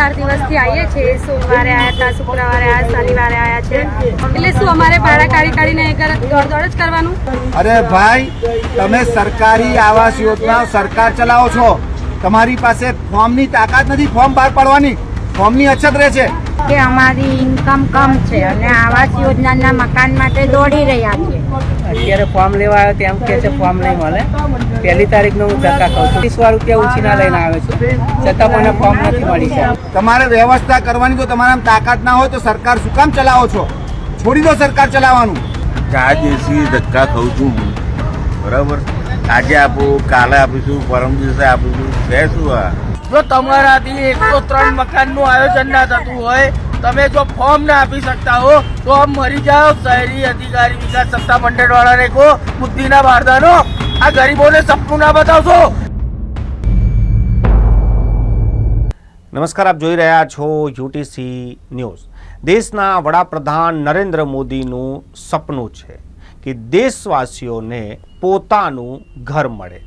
4 દિવસથી આવીએ છીએ। સોમવારે આવ્યા હતા, શુક્રવારે આવ્યા, શનિવારે આવ્યા છે। એટલે શું અમારે ભાડા કાઢીને દોડ જ કરવાનું? અરે ભાઈ, તમે સરકારી આવાસ યોજના સરકાર ચલાવો છો, તમારી પાસે ફોર્મની તાકાત નથી ફોર્મ બહાર પાડવાની, ફોર્મની અછત રહે છે કે અમારી ઇન્કમ કમ છે અને આવાસ યોજનાના મકાન માટે દોડી રહ્યા છે। અત્યારે ફોર્મ લેવા આવ્યો તેમ કે છે ફોર્મ નહીં મળે। 1 તારીખનો હું ધક્કા ખાઉં છું, 30 રૂપિયા ઉછીના લઈને આવે છું, છતાં મને ફોર્મ નથી મળી છે। તમારે વ્યવસ્થા કરવાની તો તમારામાં તાકાત ના હોય તો સરકાર શું કામ ચલાવો છો? છોડી દો સરકાર ચલાવવાનું। ચા દેશી ધક્કા ખાઉં છું હું, બરાબર? આજે આપું, કાલે આપીશું, પરમ દિવસે આપીશું, છે શું આ? જો તમારાથી 103 મકાનનું આયોજન ના થતું હોય, તમે જો ફોર્મ ના આપી શકતા હો તો મરી જાઓ। શહેરી અધિકારી વિકાસ સત્તા મંડળ વાળાને કહો, બુદ્ધિના બારદાનો, આ ગરીબોને સપનું ના બતાવશો। નમસ્કાર, આપ જોઈ રહ્યા છો યુટીસી ન્યૂઝ। દેશના વડાપ્રધાન નરેન્દ્ર મોદીનું સપનું છે કે દેશવાસીઓને પોતાનું ઘર મળે,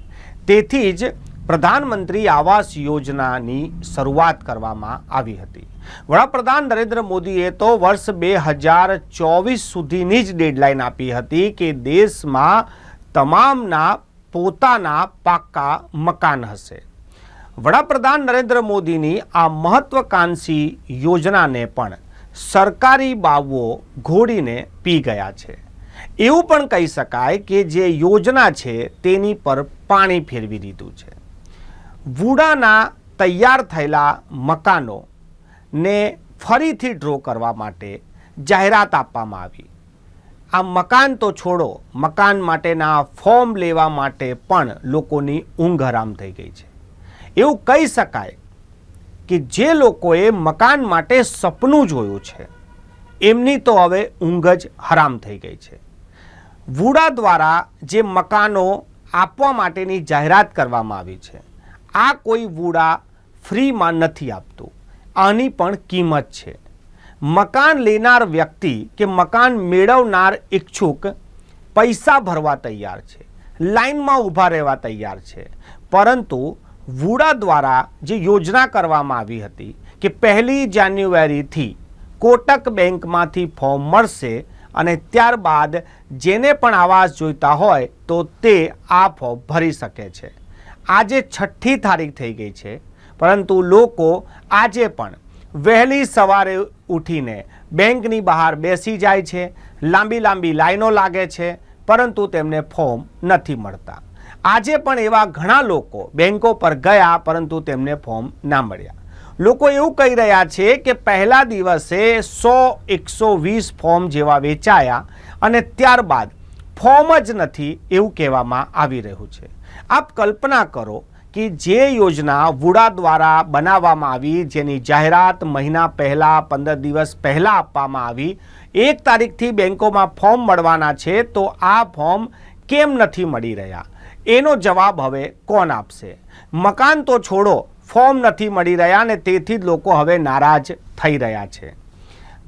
તેથી જ પ્રધાનમંત્રી આવાસ યોજનાની શરૂઆત કરવામાં આવી હતી। વડાપ્રધાન નરેન્દ્ર મોદીએ તો વર્ષ 2024 સુધીની જ ડેડલાઇન આપી હતી કે દેશમાં તમામના પોતાના પાક્કા મકાન હશે। વડાપ્રધાન નરેન્દ્ર મોદીની આ મહત્વકાંક્ષી યોજનાને પણ સરકારી બાબુઓ ઘોડીને પી ગયા છે। એવું પણ કહી શકાય કે જે યોજના છે તેની પર પાણી ફેરવી દીધું છે। વુડાના તૈયાર થયેલા મકાનોને ફરીથી ડ્રો કરવા માટે જાહેરાત આપવામાં આવી। આ મકાન તો છોડો, મકાન માટેના ફોર્મ લેવા માટે પણ લોકોની ઊંઘ હરામ થઈ ગઈ છે। એવું કહી શકાય કે જે લોકોએ મકાન માટે સપનું જોયું છે એમની તો હવે ઊંઘ જ હરામ થઈ ગઈ છે। વુડા દ્વારા જે મકાનો આપવા માટેની જાહેરાત કરવામાં આવી છે, આ કોઈ વુડા ફ્રીમાં નથી આપતું, આની પણ કિંમત છે। મકાન લેનાર વ્યક્તિ કે મકાન મેળવનાર ઈચ્છુક પૈસા ભરવા તૈયાર છે, લાઇનમાં ઊભા રહેવા તૈયાર છે, પરંતુ વુડા દ્વારા જે યોજના કરવામાં આવી હતી કે 1 જાન્યુઆરીથી કોટક બેંકમાંથી ફોર્મ મળશે અને ત્યારબાદ જેને પણ આવાસ જોઈતા હોય તો તે આ ફોર્મ ભરી શકે છે। આજે 6ઠી તારીખ થઈ ગઈ છે, પરંતુ લોકો આજે પણ વહેલી સવારે ઉઠીને બેંકની બહાર બેસી જાય છે, લાંબી લાઈનો લાગે છે, પરંતુ તેમને ફોર્મ નથી મળતા। આજે પણ એવા ઘણા લોકો બેંકો પર ગયા પરંતુ તેમને ફોર્મ ના મળ્યા। લોકો એવું કહી રહ્યા છે કે પહેલા દિવસે 100-120 ફોર્મ જેવા વેચાયા અને ત્યારબાદ ફોર્મ જ નથી એવું કહેવામાં આવી રહ્યું છે। આપ કલ્પના કરો કે જે યોજના વુડા દ્વારા બનાવવામાં આવી, જેની જાહેરાત મહિના પહેલાં 15 દિવસ પહેલાં આપવામાં આવી, 1 તારીખથી બેંકોમાં ફોર્મ મળવાના છે, તો આ ફોર્મ કેમ નથી મળી રહ્યા? એનો જવાબ હવે કોણ આપશે? મકાન તો છોડો, ફોર્મ નથી મળી રહ્યા અને તેથી જ લોકો હવે નારાજ થઈ રહ્યા છે।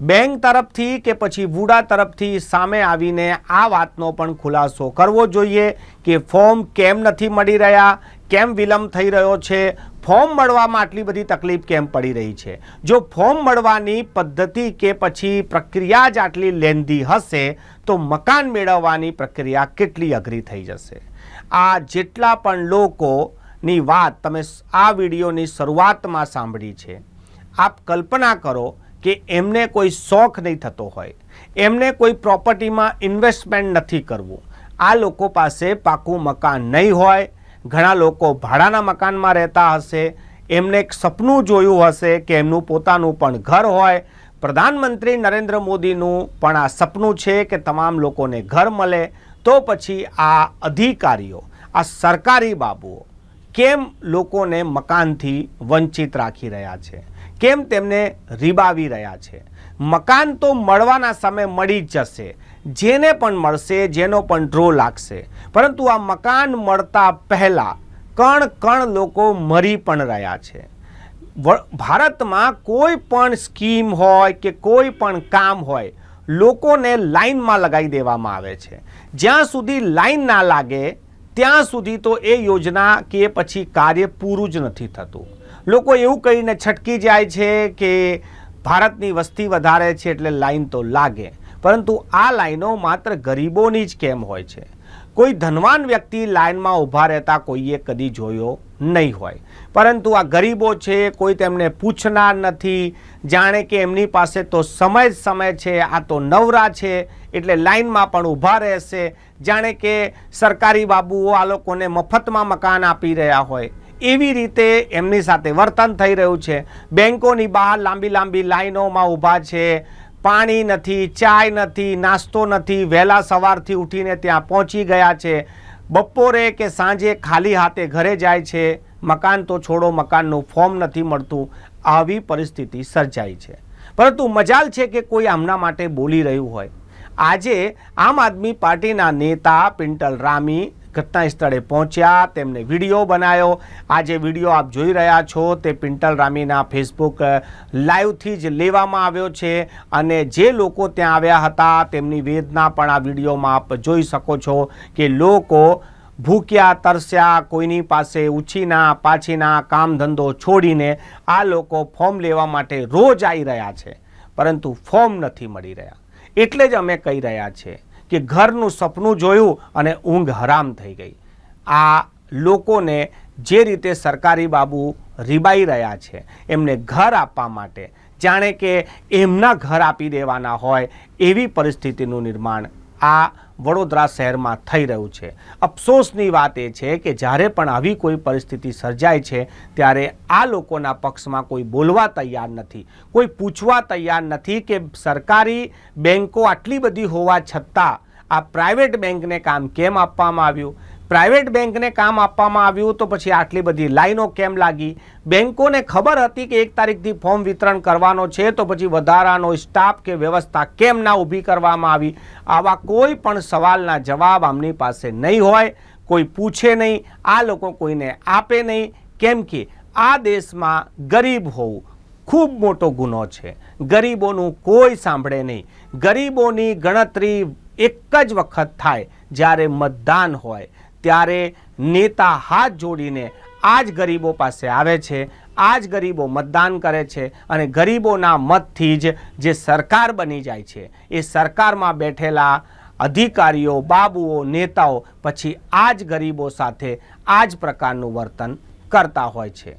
બેંક તરફથી કે પછી વુડા તરફથી સામે આવીને આ વાતનો પણ ખુલાસો કરવો જોઈએ કે ફોર્મ કેમ નથી મળી રહ્યા, કેમ વિલંબ થઈ રહ્યો છે, ફોર્મ મળવામાં આટલી બધી તકલીફ કેમ પડી રહી છે? જો ફોર્મ મળવાની પદ્ધતિ કે પછી પ્રક્રિયા જ આટલી લેન્ધી હશે તો મકાન મેળવવાની પ્રક્રિયા કેટલી અઘરી થઈ જશે? આ જેટલા પણ લોકોની વાત તમે આ વિડીયોની શરૂઆતમાં સાંભળી છે, આપ કલ્પના કરો કે એમને કોઈ શોખ નહીં થતો હોય, એમને કોઈ પ્રોપર્ટીમાં ઇન્વેસ્ટમેન્ટ નથી કરવું, આ લોકો પાસે પાકું મકાન નહીં હોય, ઘણા લોકો ભાડાના મકાનમાં રહેતા હશે, એમને એક સપનું જોયું હશે કે એમનું પોતાનું પણ ઘર હોય। પ્રધાનમંત્રી નરેન્દ્ર મોદીનું પણ આ સપનું છે કે તમામ લોકોને ઘર મળે, તો પછી આ અધિકારીઓ, આ સરકારી બાબુઓ કેમ લોકોને મકાનથી વંચિત રાખી રહ્યા છે? કેમ તેમને રીબાવી રહ્યા છે? મકાન તો મળવાના સમયે મળી જ જશે, જેને પણ મળશે, જેનો પણ ડ્રો લાગશે, પરંતુ આ મકાન મળતા પહેલાં કણ લોકો મરી પણ રહ્યા છે। ભારતમાં કોઈ પણ સ્કીમ હોય કે કોઈ પણ કામ હોય, લોકોને લાઈનમાં લગાવી દેવામાં આવે છે। જ્યાં સુધી લાઈન ના લાગે ત્યાં સુધી તો એ યોજના કે પછી કાર્ય પૂરું જ નથી થતું। લોકો એવું કહીને છટકી જાય છે કે ભારતની વસ્તી વધારે છે એટલે લાઈન તો લાગે, પરંતુ આ લાઈનો માત્ર ગરીબોની જ કેમ હોય છે? કોઈ ધનવાન વ્યક્તિ લાઈનમાં ઊભા રહેતા કોઈએ કદી જોયો નહીં હોય, પરંતુ આ ગરીબો છે, કોઈ તેમને પૂછનાર નથી, જાણે કે એમની પાસે તો સમય છે, આ તો નવરા છે એટલે લાઈનમાં પણ ઊભા રહેશે, જાણે કે સરકારી બાબુઓ આ લોકોને મફતમાં મકાન આપી રહ્યા હોય એવી રીતે એમની સાથે વર્તન થઈ રહ્યું છે. બેંકોની બહાર લાંબી લાઈનોમાં ઊભા છે, પાણી નથી, ચાય નથી, નાસ્તો નથી, વહેલા સવારથી ઉઠીને ત્યાં પહોંચી ગયા છે, બપોરે કે સાંજે ખાલી હાથે ઘરે જાય છે, મકાન તો છોડો, મકાનનું ફોર્મ નથી મળતું. આવી પરિસ્થિતિ સર્જાઈ છે. પરંતુ મજાલ છે કે કોઈ આમના માટે બોલી રહ્યું હોય. આજે આમ આદમી પાર્ટીના નેતા પિન્ટલ રામી ઘટના સ્થળે પહોંચ્યા, તેમને વિડીયો બનાવ્યો. આ જે વિડીયો આપ જોઈ રહ્યા છો તે પિન્ટલ રામીના ફેસબુક લાઈવથી જ લેવામાં આવ્યો છે, અને જે લોકો ત્યાં આવ્યા હતા તેમની વેદના પણ આ વિડીયોમાં આપ જોઈ શકો છો કે લોકો ભૂખ્યા તરસ્યા, કોઈની પાસે ઉછીના પાછીના કામ ધંધો છોડીને આ લોકો ફોર્મ લેવા માટે રોજ આવી રહ્યા છે, પરંતુ ફોર્મ નથી મળી રહ્યા. એટલે જ અમે કહી રહ્યા છીએ કે ઘરનું સપનું જોયું અને ઊંઘ હરામ થઈ ગઈ. આ લોકોને જે રીતે સરકારી બાબુ રીબાઈ રહ્યા છે એમને ઘર આપવા માટે જાણે કે એમના ઘર આપી દેવાના હોય એવી પરિસ્થિતિનું નિર્માણ આ વડોદરા શહેરમાં થઈ રહ્યું છે. અફસોસની વાત એ છે કે જ્યારે પણ આવી કોઈ પરિસ્થિતિ સર્જાય છે ત્યારે આ લોકોના પક્ષમાં કોઈ બોલવા તૈયાર નથી, કોઈ પૂછવા તૈયાર નથી કે સરકારી બેન્કો આટલી બધી હોવા છતાં આ પ્રાઇવેટ બેંકને કામ કેમ આપવામાં આવ્યું, પ્રાઇવેટ બેંકને કામ આપવામાં આવ્યું તો પછી આટલી બધી લાઈનો કેમ લાગી? બેંકોને ખબર હતી કે 1 તારીખથી ફોર્મ વિતરણ કરવાનો છે તો પછી વધારાનો સ્ટાફ કે વ્યવસ્થા કેમ ના ઊભી કરવામાં આવી? આવા કોઈ પણ સવાલના જવાબ આમની પાસે નહીં હોય, કોઈ પૂછે નહીં, આ લોકો કોઈને આપે નહીં, કેમ કે આ દેશમાં ગરીબ હોવું ખૂબ મોટો ગુનો છે. ગરીબોનું કોઈ સાંભળે નહીં. ગરીબોની ગણતરી એક જ વખત થાય જ્યારે મતદાન હોય, ત્યારે નેતા હાથ જોડીને આ જ ગરીબો પાસે આવે છે, આ જ ગરીબો મતદાન કરે છે, અને ગરીબોના મતથી જ જે સરકાર બની જાય છે એ સરકારમાં બેઠેલા અધિકારીઓ, બાબુઓ, નેતાઓ પછી આ જ ગરીબો સાથે આ જ પ્રકારનું વર્તન કરતા હોય છે.